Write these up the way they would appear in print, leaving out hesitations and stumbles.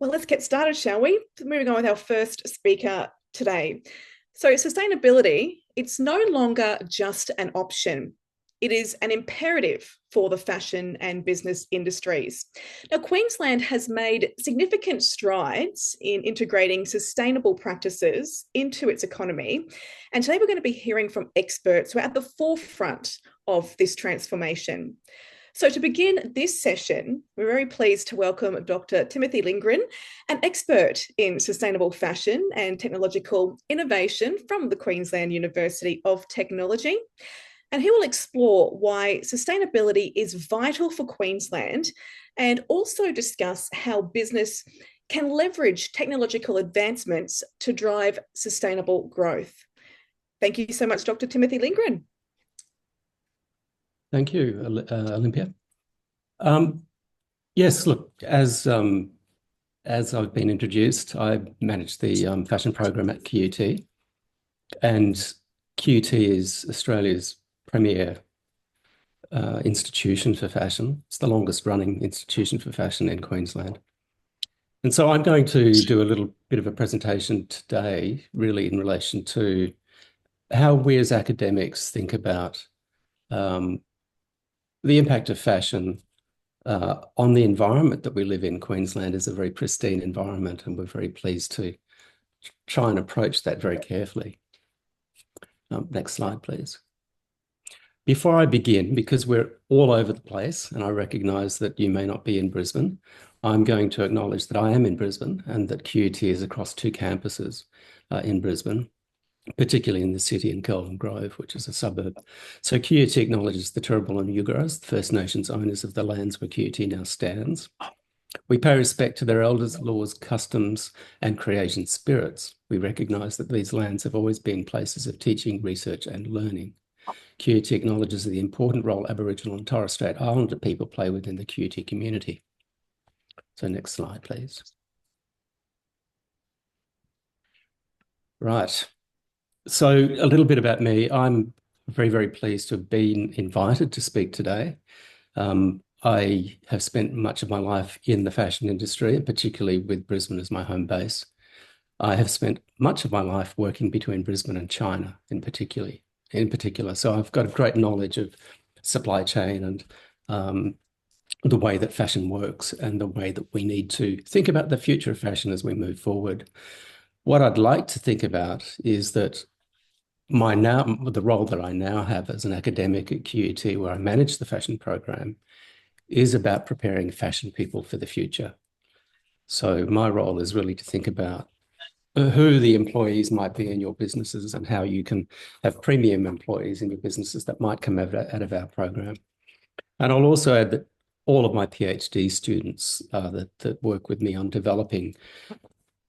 Well, let's get started, shall we? Moving on with our first speaker today. So, sustainability, it's no longer just an option. It is an imperative for the fashion and business industries. Now, Queensland has made significant strides in integrating sustainable practices into its economy. And today we're going to be hearing from experts who are at the forefront of this transformation. So, to begin this session, we're very pleased to welcome Dr. Timothy Lindgren, an expert in sustainable fashion and technological innovation from the Queensland University of Technology. And he will explore why sustainability is vital for Queensland and also discuss how business can leverage technological advancements to drive sustainable growth. Thank you so much, Dr. Timothy Lindgren. Thank you, Olympia. Yes, look, as I've been introduced, I manage the fashion program at QUT, and QUT is Australia's premier institution for fashion. It's the longest running institution for fashion in Queensland. And so I'm going to do a little bit of a presentation today, really in relation to how we as academics think about the impact of fashion on the environment that we live in. Queensland is a very pristine environment, and we're very pleased to try and approach that very carefully. Next slide, please. Before I begin, because we're all over the place, and I recognise that you may not be in Brisbane, I'm going to acknowledge that I am in Brisbane and that QUT is across 2 campuses in Brisbane, particularly in the city in Golden Grove, which is a suburb. So QUT acknowledges the Turrbal and Yugara, the First Nations owners of the lands where QUT now stands. We pay respect to their elders, laws, customs, and creation spirits. We recognise that these lands have always been places of teaching, research, and learning. QUT acknowledges the important role Aboriginal and Torres Strait Islander people play within the QUT community. So next slide, please. Right. So a little bit about me. I'm very, very pleased to have been invited to speak today. I have spent much of my life in the fashion industry, and particularly with Brisbane as my home base. I have spent much of my life working between Brisbane and China in particular. So I've got a great knowledge of supply chain and the way that fashion works and the way that we need to think about the future of fashion as we move forward. What I'd like to think about is that the role that I now have as an academic at QUT, where I manage the fashion program, is about preparing fashion people for the future. So my role is really to think about who the employees might be in your businesses and how you can have premium employees in your businesses that might come out of our program. And I'll also add that all of my PhD students that work with me on developing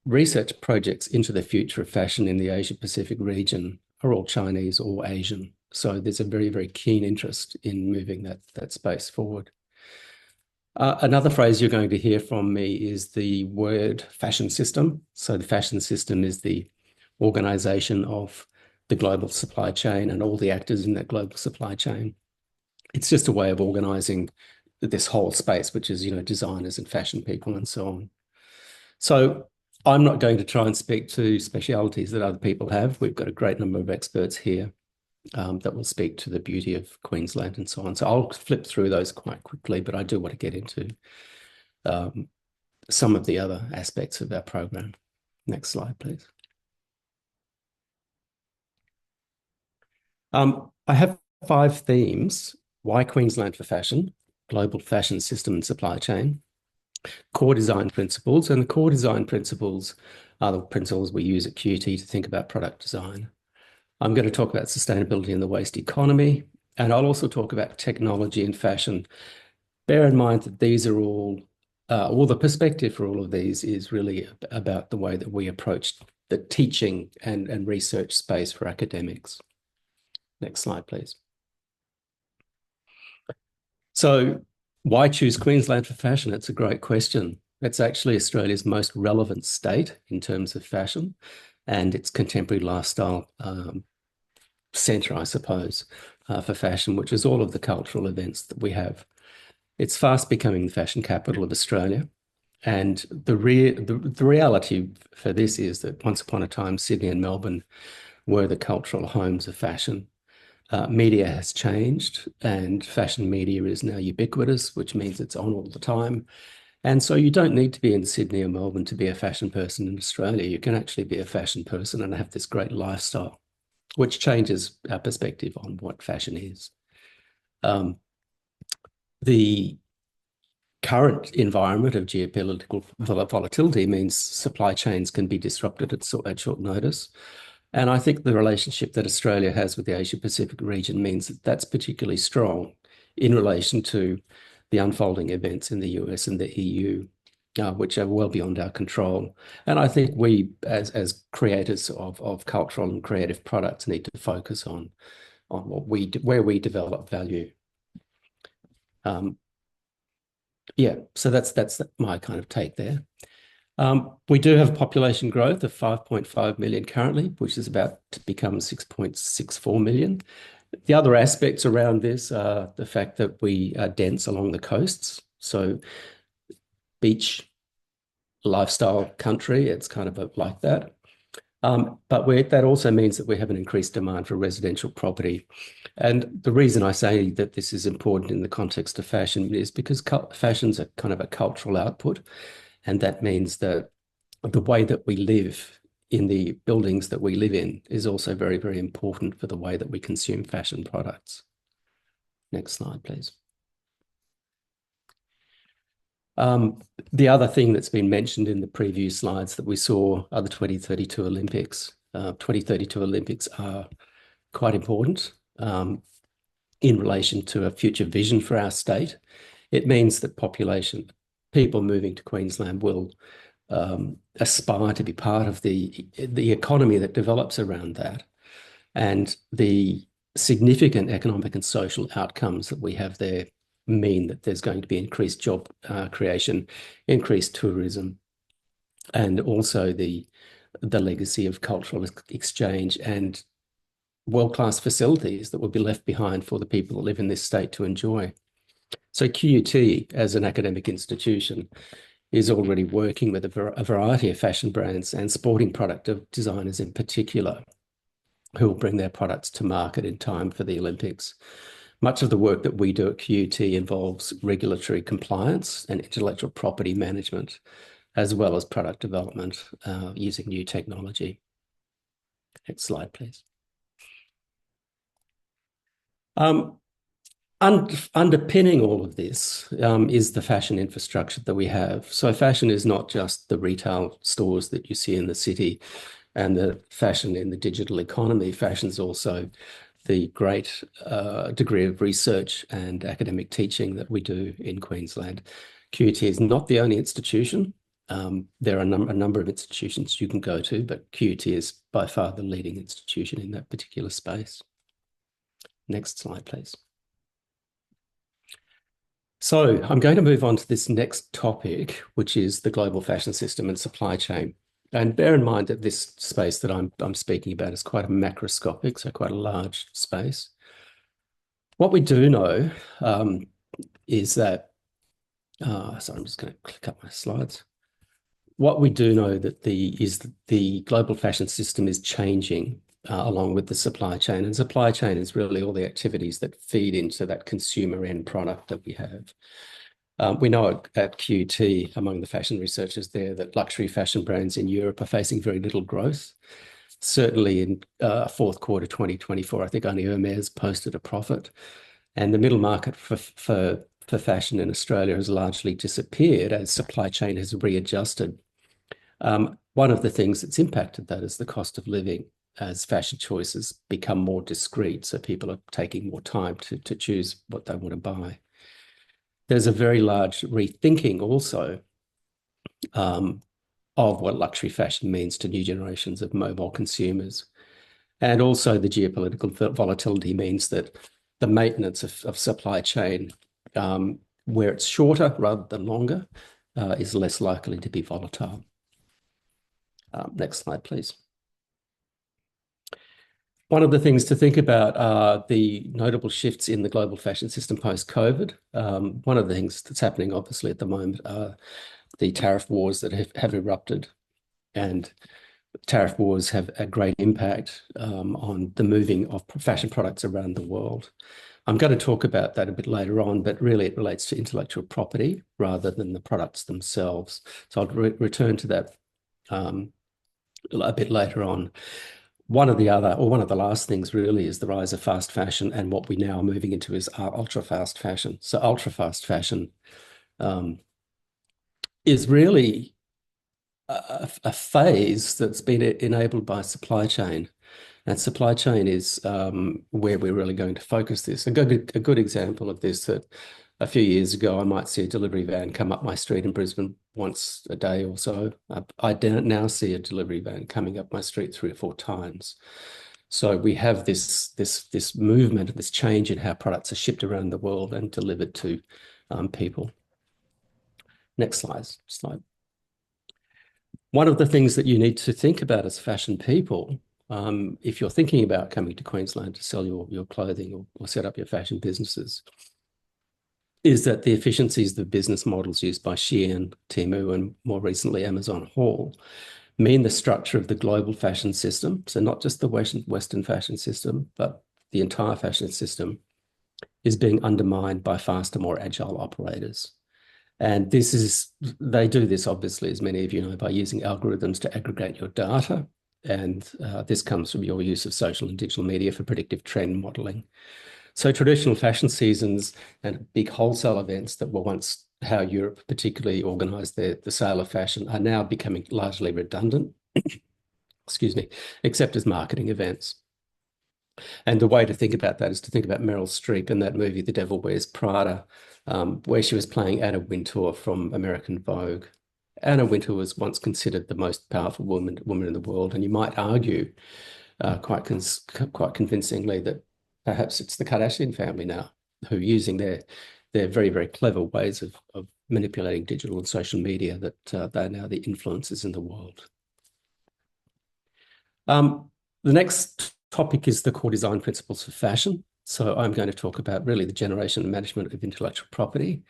research projects into the future of fashion in the Asia-Pacific region are all Chinese or Asian. So there's a very, very keen interest in moving that space forward. Another phrase you're going to hear from me is the word fashion system. So the fashion system is the organisation of the global supply chain and all the actors in that global supply chain. It's just a way of organising this whole space, which is, designers and fashion people and so on. So I'm not going to try and speak to specialities that other people have. We've got a great number of experts here that will speak to the beauty of Queensland and so on. So I'll flip through those quite quickly, but I do want to get into some of the other aspects of our program. Next slide, please. I have 5 themes: why Queensland for fashion, global fashion system and supply chain, core design principles, and the core design principles are the principles we use at QUT to think about product design. I'm going to talk about sustainability in the waste economy, and I'll also talk about technology and fashion. Bear in mind that these are all the perspective for all of these is really about the way that we approach the teaching and research space for academics. Next slide, please. So why choose Queensland for fashion? It's a great question. It's actually Australia's most relevant state in terms of fashion and its contemporary lifestyle centre, I suppose, for fashion, which is all of the cultural events that we have. It's fast becoming the fashion capital of Australia, And the reality for this is that once upon a time, Sydney and Melbourne were the cultural homes of fashion. Media has changed, and fashion media is now ubiquitous, which means it's on all the time. And so you don't need to be in Sydney or Melbourne to be a fashion person in Australia. You can actually be a fashion person and have this great lifestyle, which changes our perspective on what fashion is. The current environment of geopolitical volatility means supply chains can be disrupted at short notice. And I think the relationship that Australia has with the Asia Pacific region means that that's particularly strong in relation to the unfolding events in the US and the EU, which are well beyond our control. And I think we, as creators of cultural and creative products, need to focus on where we develop value. Yeah, so that's my kind of take there. We do have population growth of 5.5 million currently, which is about to become 6.64 million. The other aspects around this are the fact that we are dense along the coasts. So beach lifestyle country, it's kind of like that. But that also means that we have an increased demand for residential property. And the reason I say that this is important in the context of fashion is because fashion's a kind of a cultural output. And that means that the way that we live in the buildings that we live in is also very, very important for the way that we consume fashion products. Next slide, please. The other thing that's been mentioned in the previous slides that we saw are the 2032 Olympics. 2032 Olympics are quite important in relation to a future vision for our state. It means that people moving to Queensland will aspire to be part of the economy that develops around that. And the significant economic and social outcomes that we have there mean that there's going to be increased job creation, increased tourism, and also the legacy of cultural exchange and world-class facilities that will be left behind for the people that live in this state to enjoy. So QUT, as an academic institution, is already working with a variety of fashion brands and sporting product designers in particular, who will bring their products to market in time for the Olympics. Much of the work that we do at QUT involves regulatory compliance and intellectual property management, as well as product development using new technology. Next slide, please. Underpinning all of this is the fashion infrastructure that we have. So fashion is not just the retail stores that you see in the city and the fashion in the digital economy. Fashion is also the great degree of research and academic teaching that we do in Queensland. QUT is not the only institution. There are a number of institutions you can go to, but QUT is by far the leading institution in that particular space. Next slide, please. So I'm going to move on to this next topic, which is the global fashion system and supply chain. And bear in mind that this space that I'm speaking about is quite a macroscopic, so quite a large space. What we do know is that, sorry, I'm just going to click up my slides. What we do know is that the global fashion system is changing along with the supply chain. And supply chain is really all the activities that feed into that consumer end product that we have. We know at QUT, among the fashion researchers there, that luxury fashion brands in Europe are facing very little growth. Certainly in fourth quarter 2024, I think only Hermes posted a profit. And the middle market for fashion in Australia has largely disappeared as supply chain has readjusted. One of the things that's impacted that is the cost of living as fashion choices become more discreet. So people are taking more time to choose what they want to buy. There's a very large rethinking also of what luxury fashion means to new generations of mobile consumers. And also the geopolitical volatility means that the maintenance of supply chain, where it's shorter rather than longer, is less likely to be volatile. Next slide, please. One of the things to think about are the notable shifts in the global fashion system post-COVID. One of the things that's happening, obviously, at the moment are the tariff wars that have erupted. And tariff wars have a great impact on the moving of fashion products around the world. I'm going to talk about that a bit later on, but really it relates to intellectual property rather than the products themselves. So I'll return to that a bit later on. One of the last things really is the rise of fast fashion, and what we now are moving into is ultra fast fashion. So ultra fast fashion is really a phase that's been enabled by supply chain. And supply chain is where we're really going to focus this. A good example of this, that a few years ago, I might see a delivery van come up my street in Brisbane once a day or so. I now see a delivery van coming up my street 3 or 4 times. So we have this movement, this change in how products are shipped around the world and delivered to people. Next slide. One of the things that you need to think about as fashion people, if you're thinking about coming to Queensland to sell your clothing or set up your fashion businesses, is that the efficiencies of the business models used by Shein, Temu, and more recently Amazon Hall mean the structure of the global fashion system, so not just the Western fashion system, but the entire fashion system, is being undermined by faster, more agile operators. And they do this, obviously, as many of you know, by using algorithms to aggregate your data. And this comes from your use of social and digital media for predictive trend modeling. So traditional fashion seasons and big wholesale events that were once how Europe particularly organised the sale of fashion are now becoming largely redundant, excuse me, except as marketing events. And the way to think about that is to think about Meryl Streep in that movie, The Devil Wears Prada, where she was playing Anna Wintour from American Vogue. Anna Wintour was once considered the most powerful woman in the world, and you might argue quite convincingly that perhaps it's the Kardashian family now who are using their very, very clever ways of manipulating digital and social media that they're now the influencers in the world. The next topic is the core design principles for fashion. So I'm going to talk about really the generation and management of intellectual property.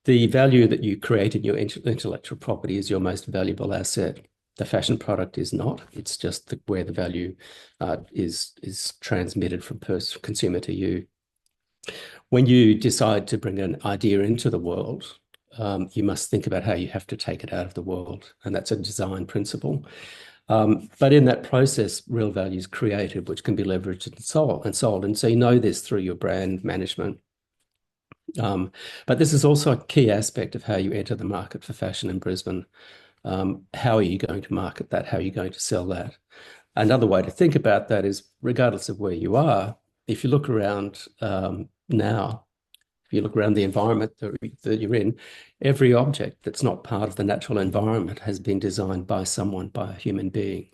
The value that you create in your intellectual property is your most valuable asset. The fashion product is not. It's just where the value is transmitted from consumer to you. When you decide to bring an idea into the world, you must think about how you have to take it out of the world, and that's a design principle. But in that process, real value is created, which can be leveraged and sold. And so you know this through your brand management. But this is also a key aspect of how you enter the market for fashion in Brisbane. How are you going to market that? How are you going to sell that? Another way to think about that is, regardless of where you are, if you look around now, if you look around the environment that you're in, every object that's not part of the natural environment has been designed by someone, by a human being.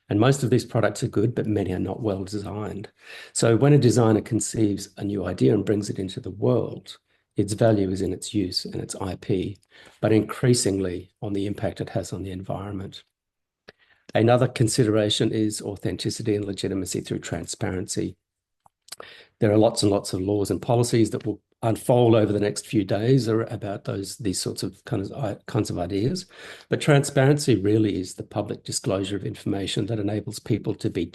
And most of these products are good, but many are not well designed. So when a designer conceives a new idea and brings it into the world, its value is in its use and its IP, but increasingly on the impact it has on the environment. Another consideration is authenticity and legitimacy through transparency. There are lots and lots of laws and policies that will unfold over the next few days about these sorts of kinds of ideas. But transparency really is the public disclosure of information that enables people to be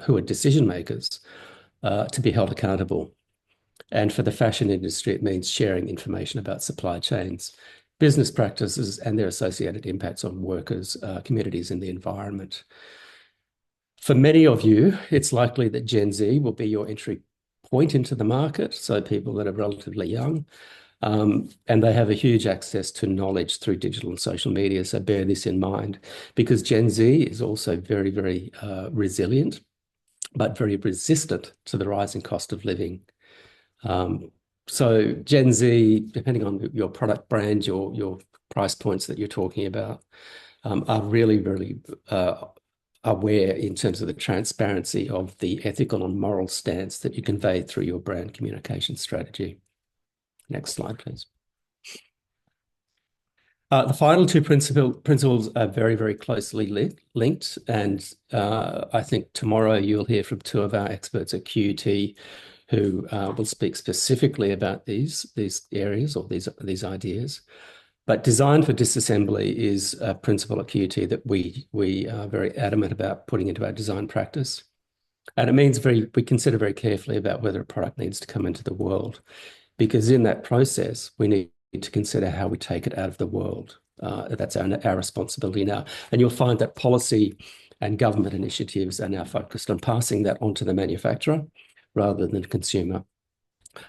who are decision makers to be held accountable. And for the fashion industry, it means sharing information about supply chains, business practices, and their associated impacts on workers, communities, and the environment. For many of you, it's likely that Gen Z will be your entry point into the market, so people that are relatively young, and they have a huge access to knowledge through digital and social media, so bear this in mind, because Gen Z is also very, very resilient, but very resistant to the rising cost of living. So Gen Z, depending on your product brand, your price points that you're talking about, are really, really aware in terms of the transparency of the ethical and moral stance that you convey through your brand communication strategy. Next slide, please. The final two principles are very, very closely linked, and I think tomorrow you'll hear from 2 of our experts at QUT who will speak specifically about these areas or these ideas. But design for disassembly is a principle at QUT that we are very adamant about putting into our design practice. And it means we consider very carefully about whether a product needs to come into the world, because in that process, we need to consider how we take it out of the world. That's our responsibility now. And you'll find that policy and government initiatives are now focused on passing that on to the manufacturer rather than the consumer.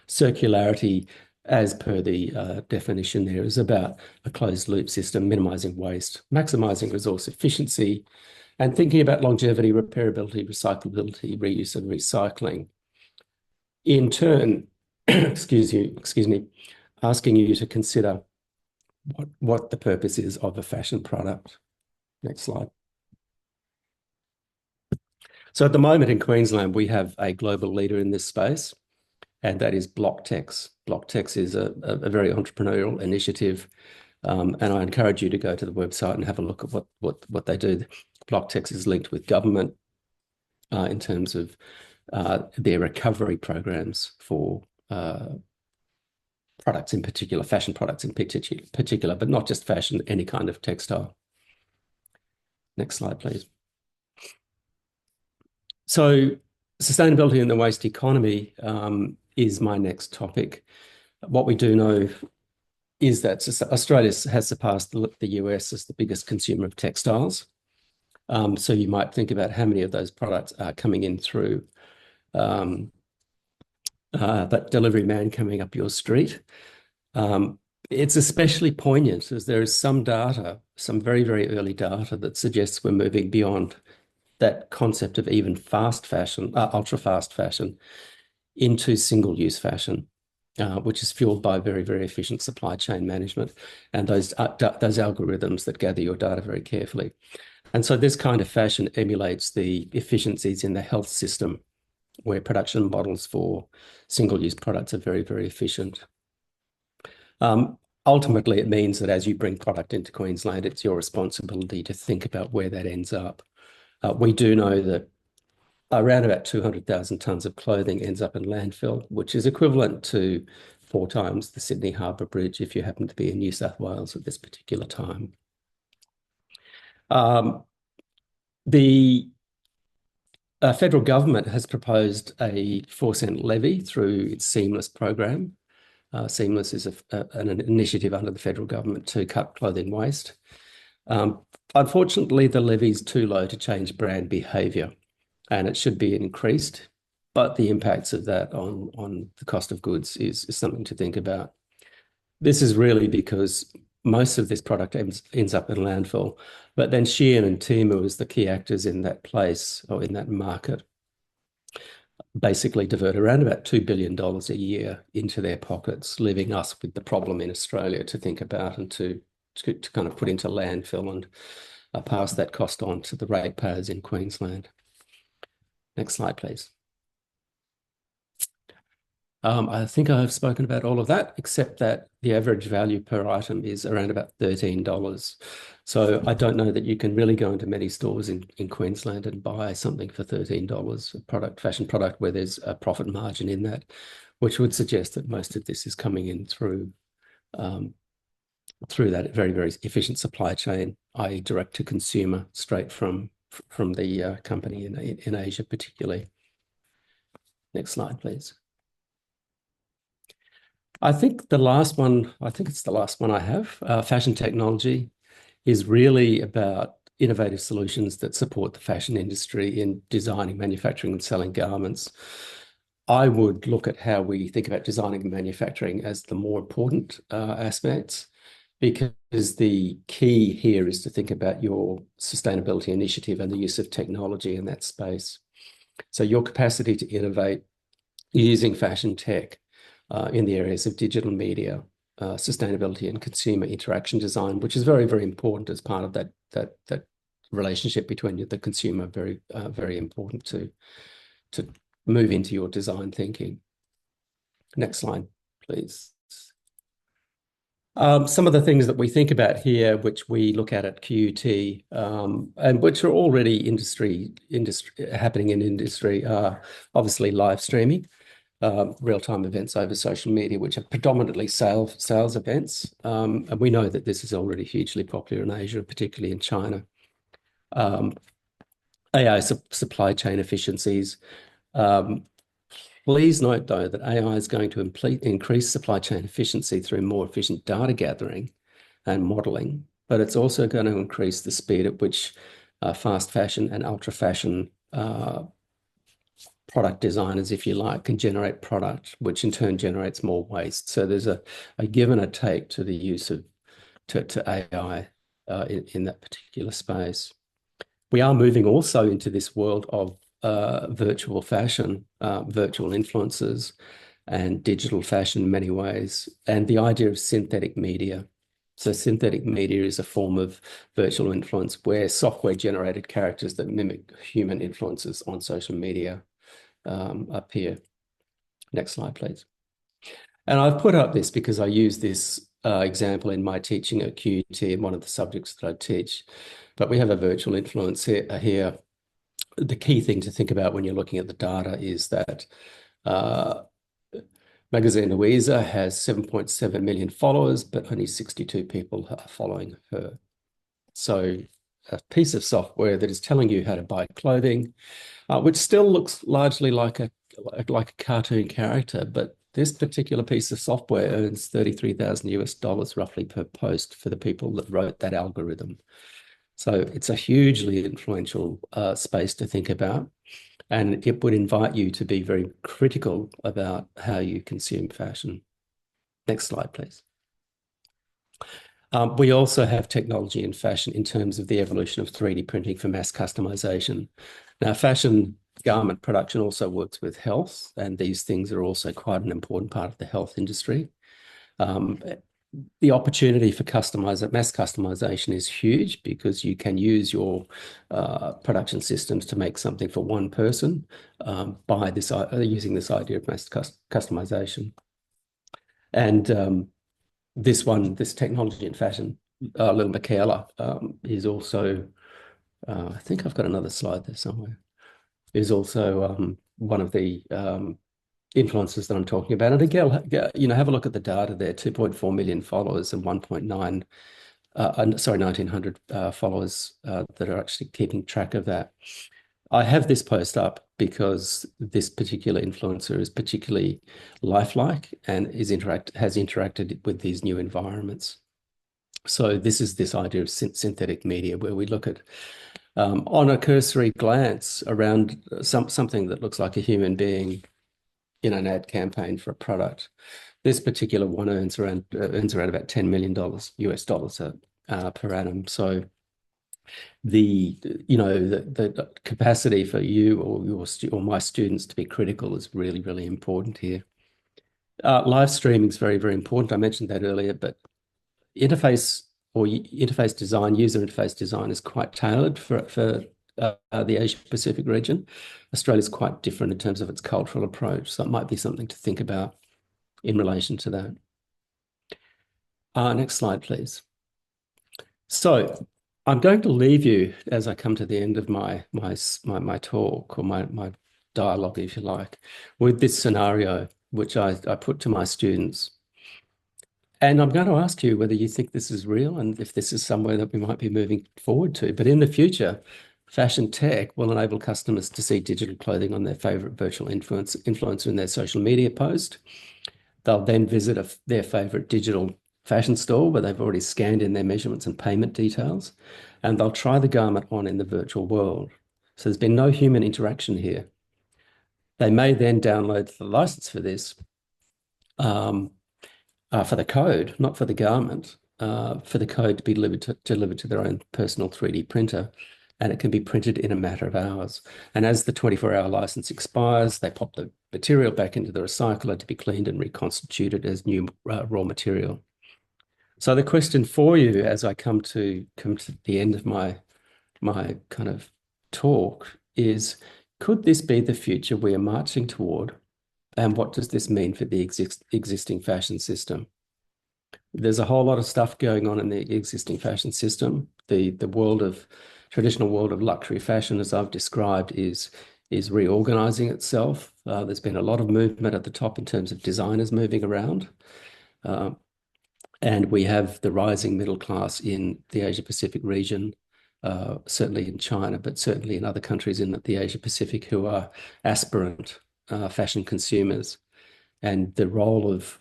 Circularity, as per the definition there, is about a closed loop system, minimizing waste, maximizing resource efficiency, and thinking about longevity, repairability, recyclability, reuse, and recycling. In turn, excuse me, asking you to consider what the purpose is of a fashion product. Next slide. So at the moment in Queensland, we have a global leader in this space, and that is Blocktex. Blocktex is a very entrepreneurial initiative, and I encourage you to go to the website and have a look at what they do. Blocktex is linked with government in terms of their recovery programs for products in particular, fashion products in particular, but not just fashion, any kind of textile. Next slide, please. So sustainability in the waste economy is my next topic. What we do know is that Australia has surpassed the US as the biggest consumer of textiles. So you might think about how many of those products are coming in through that delivery man coming up your street. It's especially poignant as there is some data, some very, very early data that suggests we're moving beyond that concept of even fast fashion, ultra fast fashion, into single-use fashion, which is fueled by very, very efficient supply chain management and those algorithms that gather your data very carefully. And so this kind of fashion emulates the efficiencies in the health system, where production models for single-use products are very, very efficient. Ultimately, it means that as you bring product into Queensland, it's your responsibility to think about where that ends up. We do know that around about 200,000 tonnes of clothing ends up in landfill, which is equivalent to 4 times the Sydney Harbour Bridge if you happen to be in New South Wales at this particular time. The federal government has proposed a 4-cent levy through its Seamless program. Seamless is an initiative under the federal government to cut clothing waste. Unfortunately, the levy is too low to change brand behaviour, and it should be increased, but the impacts of that on the cost of goods is something to think about. This is really because most of this product ends up in landfill, but then Shein and Temu, as the key actors in that place or in that market, basically divert around about $2 billion a year into their pockets, leaving us with the problem in Australia to think about and to kind of put into landfill and pass that cost on to the ratepayers in Queensland. Next slide, please. I think I have spoken about all of that, except that the average value per item is around about $13. So I don't know that you can really go into many stores in Queensland and buy something for $13, a fashion product where there's a profit margin in that, which would suggest that most of this is coming in through that very, very efficient supply chain, i.e. direct to consumer, straight from the company in Asia particularly. Next slide, please. I think it's the last one I have. Fashion technology is really about innovative solutions that support the fashion industry in designing, manufacturing, and selling garments. I would look at how we think about designing and manufacturing as the more important aspects, because the key here is to think about your sustainability initiative and the use of technology in that space. So your capacity to innovate using fashion tech in the areas of digital media, sustainability, and consumer interaction design, which is very, very important as part of that relationship between the consumer. Very, very important to move into your design thinking. Next slide, please. Some of the things that we think about here, which we look at QUT, and which are already happening in industry, are obviously live streaming. real-time events over social media, which are predominantly sales events. And we know that this is already hugely popular in Asia, particularly in China. AI supply chain efficiencies. Please note, though, that AI is going to increase supply chain efficiency through more efficient data gathering and modeling, but it's also going to increase the speed at which fast fashion and ultra fashion product designers, if you like, can generate product, which in turn generates more waste. So there's a give and a take to the use of to AI in that particular space. We are moving also into this world of virtual fashion, virtual influencers, and digital fashion in many ways, and the idea of synthetic media. So synthetic media is a form of virtual influence where software-generated characters that mimic human influences on social media appear. Next slide, please. And I've put up this because I use this example in my teaching at QUT in one of the subjects that I teach. But we have a virtual influencer here. The key thing to think about when you're looking at the data is that Magazine Louisa has 7.7 million followers, but only 62 people are following her. So a piece of software that is telling you how to buy clothing, which still looks largely like a cartoon character, but this particular piece of software earns $33,000 roughly per post for the people that wrote that algorithm. So it's a hugely influential space to think about, and it would invite you to be very critical about how you consume fashion. Next slide, please. We also have technology in fashion in terms of the evolution of 3D printing for mass customization. Now, fashion garment production also works with health, and these things are also quite an important part of the health industry. The opportunity for mass customization is huge because you can use your production systems to make something for one person by using this idea of mass customization. And this technology in fashion, Little Michaela, is also, I think I've got another slide there somewhere, is also one of the influencers that I'm talking about. And again, have a look at the data there, 2.4 million followers and 1,900 followers that are actually keeping track of that. I have this post up because this particular influencer is particularly lifelike and has interacted with these new environments. So this is this idea of synthetic media, where we look at on a cursory glance around something that looks like a human being in an ad campaign for a product. This particular one earns around about $10 million US dollars per annum. So the capacity for you or my students to be critical is really, really important here. Live streaming is very, very important. I mentioned that earlier, but user interface design is quite tailored for the Asia Pacific region. Australia is quite different in terms of its cultural approach, so it might be something to think about in relation to that. Next slide, please. So I'm going to leave you as I come to the end of my talk, or my dialogue, if you like, with this scenario which I put to my students. And I'm going to ask you whether you think this is real and if this is somewhere that we might be moving forward to. But in the future, fashion tech will enable customers to see digital clothing on their favorite virtual influencer in their social media post. They'll then visit their favorite digital fashion store where they've already scanned in their measurements and payment details, and they'll try the garment on in the virtual world. So there's been no human interaction here. They may then download the license for this, for the code, not for the garment, for the code to be delivered to their own personal 3D printer, and it can be printed in a matter of hours. And as the 24-hour license expires, they pop the material back into the recycler to be cleaned and reconstituted as new raw material. So the question for you, as I come to the end of my kind of talk, is: could this be the future we are marching toward? And what does this mean for the existing fashion system? There's a whole lot of stuff going on in the existing fashion system. The traditional world of luxury fashion, as I've described, is is reorganizing itself. There's been a lot of movement at the top in terms of designers moving around. And we have the rising middle class in the Asia Pacific region, certainly in China, but certainly in other countries in the Asia Pacific who are aspirant fashion consumers. And the role of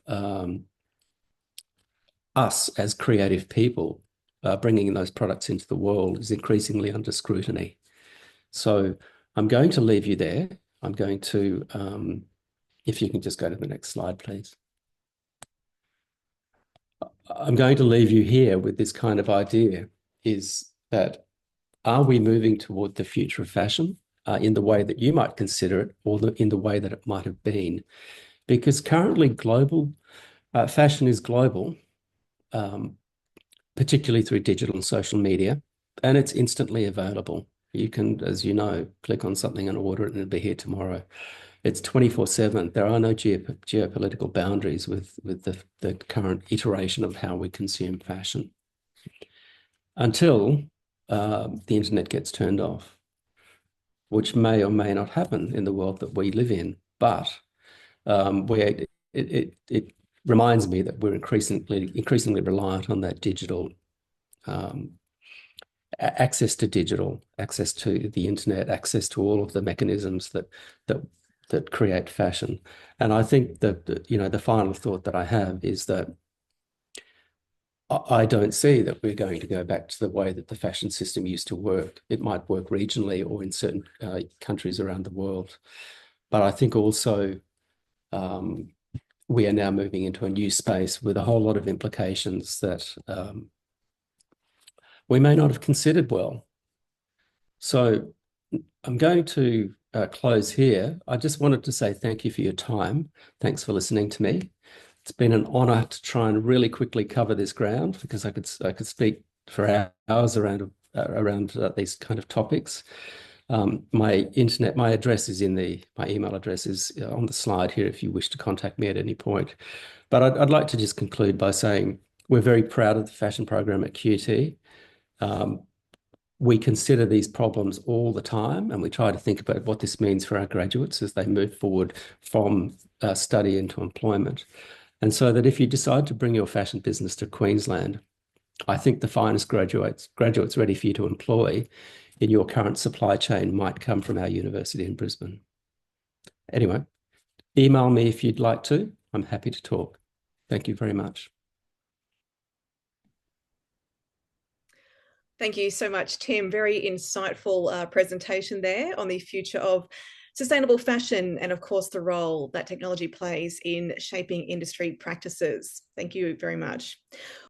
us as creative people bringing those products into the world is increasingly under scrutiny. So I'm going to leave you there. I'm going to, if you can just go to the next slide, please. I'm going to leave you here with this kind of idea, is that are we moving toward the future of fashion in the way that you might consider it, or in the way that it might have been? Because currently global fashion is global, particularly through digital and social media, and it's instantly available. You can, as you know, click on something and order it and it'll be here tomorrow. It's 24/7. There are no geopolitical boundaries with the current iteration of how we consume fashion until the internet gets turned off, which may or may not happen in the world that we live in. But it reminds me that we're increasingly reliant on that digital access to digital, access to the internet, access to all of the mechanisms that create fashion. And I think that the final thought that I have is that I don't see that we're going to go back to the way that the fashion system used to work. It might work regionally or in certain countries around the world. But I think also we are now moving into a new space with a whole lot of implications that we may not have considered well. So I'm going to close here. I just wanted to say thank you for your time. Thanks for listening to me. It's been an honor to try and really quickly cover this ground, because I could speak for hours around these kind of topics. My address is my email address is on the slide here if you wish to contact me at any point. But I'd like to just conclude by saying we're very proud of the fashion program at QUT. We consider these problems all the time, and we try to think about what this means for our graduates as they move forward from study into employment. And so that if you decide to bring your fashion business to Queensland, I think the finest graduates ready for you to employ in your current supply chain might come from our university in Brisbane. Anyway, email me if you'd like to. I'm happy to talk. Thank you very much. Thank you so much, Tim. Very insightful presentation there on the future of sustainable fashion and, of course, the role that technology plays in shaping industry practices. Thank you very much.